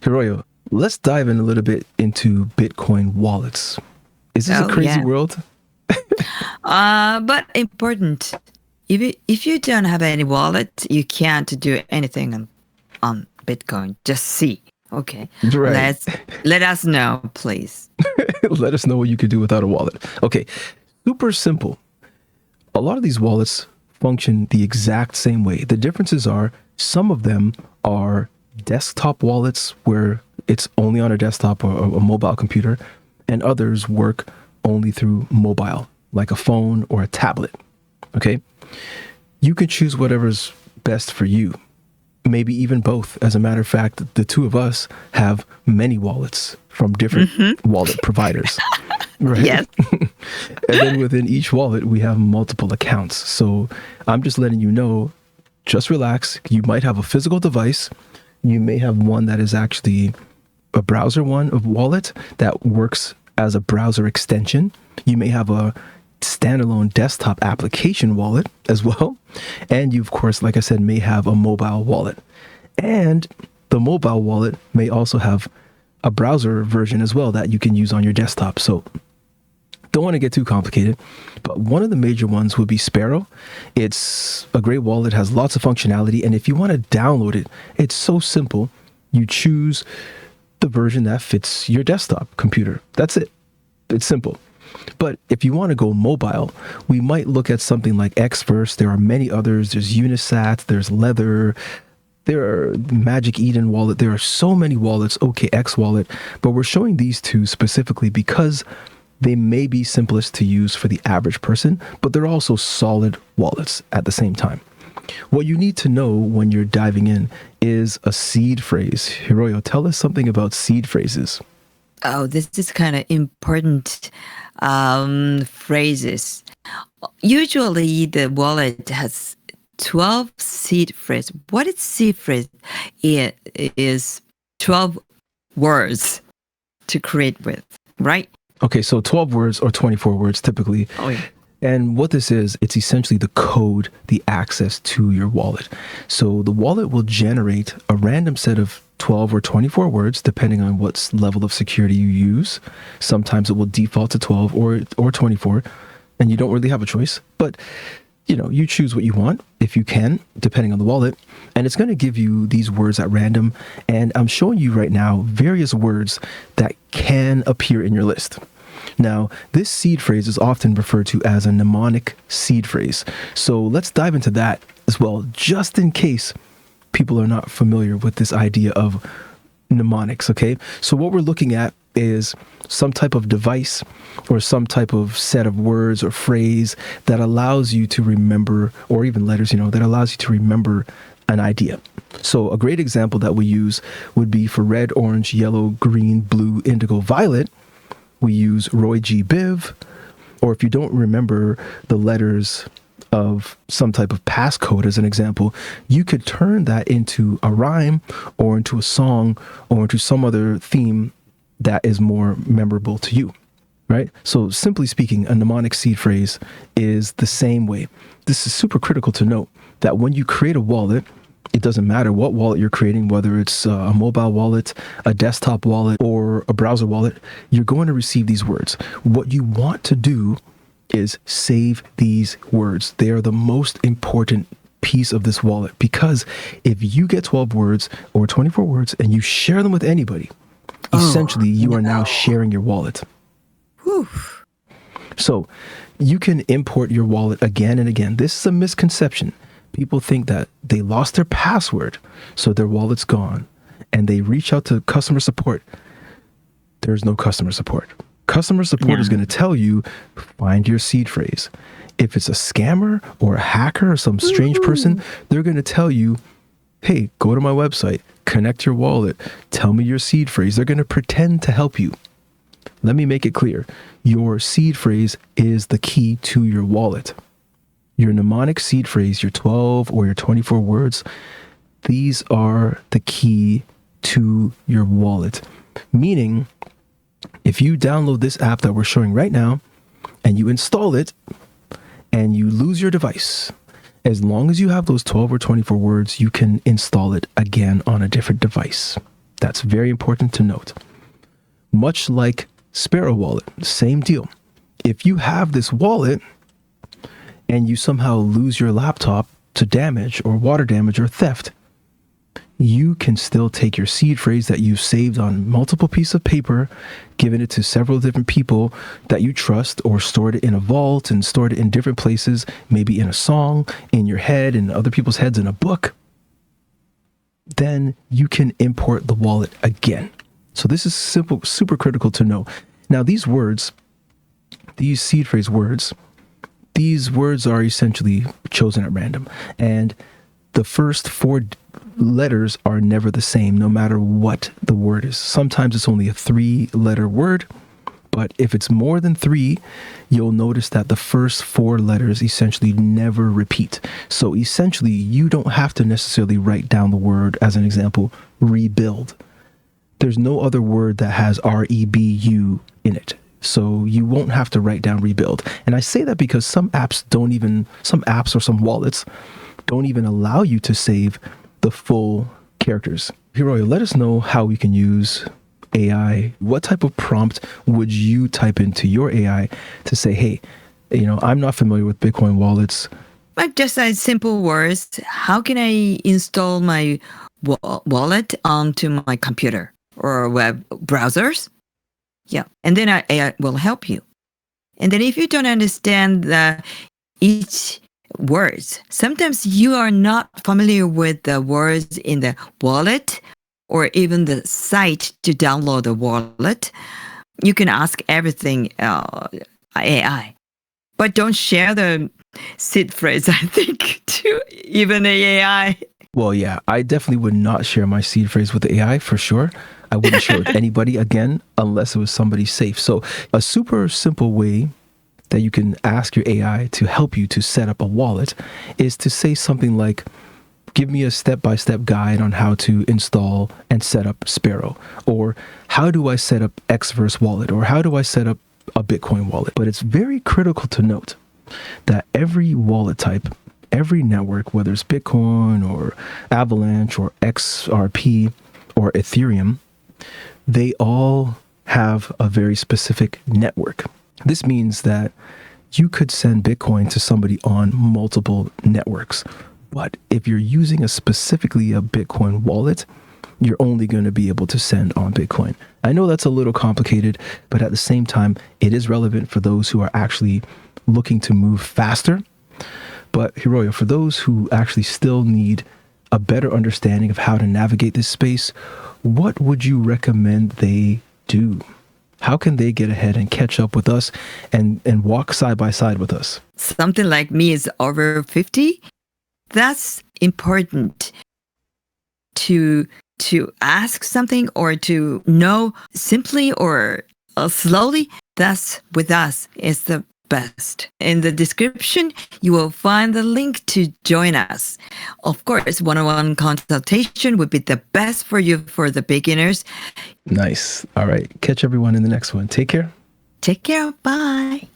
Hiroyo, let's dive in a little bit into Bitcoin wallets. Is this a Oh, crazy yeah. world? But important. If you don't have any wallet, you can't do anything on Bitcoin. Just see. Okay. Right. Let us know, please. Let us know what you could do without a wallet. Okay, super simple. A lot of these wallets function the exact same way. The differences are some of them are desktop wallets where it's only on a desktop or a mobile computer, and others work only through mobile, like a phone or a tablet. Okay? You can choose whatever's best for you. Maybe even both. As a matter of fact, the two of us have many wallets from different wallet providers. Right. Yes. And then within each wallet, we have multiple accounts. So I'm just letting you know, just relax. You might have a physical device. You may have one that is actually a browser one of wallet that works as a browser extension. You may have a standalone desktop application wallet as well. And you, of course, like I said, may have a mobile wallet. And the mobile wallet may also have a browser version as well that you can use on your desktop. So don't want to get too complicated, but one of the major ones would be Sparrow. It's a great wallet, has lots of functionality. And if you want to download it, it's so simple. You choose the version that fits your desktop computer. That's it. It's simple. But if you want to go mobile, we might look at something like Xverse. There are many others. There's Unisat, there's Leather, there are Magic Eden wallet. There are so many wallets, OKX wallet, but we're showing these two specifically because they may be simplest to use for the average person, but they're also solid wallets at the same time. What you need to know when you're diving in is a seed phrase. Hiroyo, tell us something about seed phrases. Oh, this is kind of important phrases. Usually the wallet has 12 seed phrase. What is seed phrase? It is 12 words to create with, right? Okay, so 12 words or 24 words typically. Oh, yeah. And what this is, it's essentially the code, the access to your wallet. So the wallet will generate a random set of 12 or 24 words, depending on what level of security you use. Sometimes it will default to 12 or 24, and you don't really have a choice. But, you choose what you want, if you can, depending on the wallet. And it's going to give you these words at random. And I'm showing you right now various words that can appear in your list. Now, this seed phrase is often referred to as a mnemonic seed phrase. So let's dive into that as well, just in case people are not familiar with this idea of mnemonics, okay? So what we're looking at is some type of device or some type of set of words or phrase that allows you to remember, or even letters, that allows you to remember an idea. So a great example that we use would be for red, orange, yellow, green, blue, indigo, violet. We use Roy G. Biv, or if you don't remember the letters of some type of passcode as an example, you could turn that into a rhyme or into a song or into some other theme that is more memorable to you, right? So simply speaking, a mnemonic seed phrase is the same way. This is super critical to note that when you create a wallet, it doesn't matter what wallet you're creating, whether it's a mobile wallet, a desktop wallet, or a browser wallet, you're going to receive these words. What you want to do is save these words. They are the most important piece of this wallet, because if you get 12 words or 24 words and you share them with anybody, essentially you are now sharing your wallet. Whew. So you can import your wallet again and again. This is a misconception. People think that they lost their password, so their wallet's gone, and they reach out to customer support. There's no customer support. Customer support is going to tell you, find your seed phrase. If it's a scammer or a hacker or some strange person, they're going to tell you, hey, go to my website, connect your wallet, tell me your seed phrase. They're going to pretend to help you. Let me make it clear. Your seed phrase is the key to your wallet. Your mnemonic seed phrase, your 12 or your 24 words, these are the key to your wallet. Meaning, if you download this app that we're showing right now and you install it and you lose your device, as long as you have those 12 or 24 words, you can install it again on a different device. That's very important to note. Much like Sparrow Wallet, same deal. If you have this wallet and you somehow lose your laptop to damage or water damage or theft, you can still take your seed phrase that you saved on multiple pieces of paper, given it to several different people that you trust, or stored it in a vault and stored it in different places, maybe in a song, in your head, in other people's heads, in a book. Then you can import the wallet again. So this is simple, super critical to know. Now, these words, these seed phrase words, these words are essentially chosen at random. And the first 4 letters are never the same, no matter what the word is. Sometimes it's only a 3-letter word, but if it's more than 3, you'll notice that the first 4 letters essentially never repeat. So essentially, you don't have to necessarily write down the word, as an example, rebuild. There's no other word that has REBU in it. So you won't have to write down rebuild. And I say that because some apps or some wallets don't even allow you to save the full characters. Hiroyo, let us know how we can use AI. What type of prompt would you type into your AI to say, hey, I'm not familiar with Bitcoin wallets. Like just as simple words, how can I install my wallet onto my computer or web browsers? Yeah. And then AI will help you. And then if you don't understand each words, sometimes you are not familiar with the words in the wallet or even the site to download the wallet, you can ask everything AI. But don't share the seed phrase, I think, to even AI. Well, yeah, I definitely would not share my seed phrase with the AI for sure. I wouldn't share it with anybody again, unless it was somebody safe. So a super simple way that you can ask your AI to help you to set up a wallet is to say something like, give me a step-by-step guide on how to install and set up Sparrow, or how do I set up Xverse wallet, or how do I set up a Bitcoin wallet. But it's very critical to note that every wallet type, every network, whether it's Bitcoin or Avalanche or XRP or Ethereum, they all have a very specific network. This means that you could send Bitcoin to somebody on multiple networks. But if you're using specifically a Bitcoin wallet, you're only going to be able to send on Bitcoin. I know that's a little complicated, but at the same time, it is relevant for those who are actually looking to move faster. But Hiroyo, for those who actually still need a better understanding of how to navigate this space, what would you recommend they do? How can they get ahead and catch up with us and walk side by side with us? Something like me is over 50. That's important to ask something or to know simply or slowly. That's with us is the best. In the description, you will find the link to join us. Of course, one-on-one consultation would be the best for you for the beginners. Nice. All right. Catch everyone in the next one. Take care. Take care. Bye.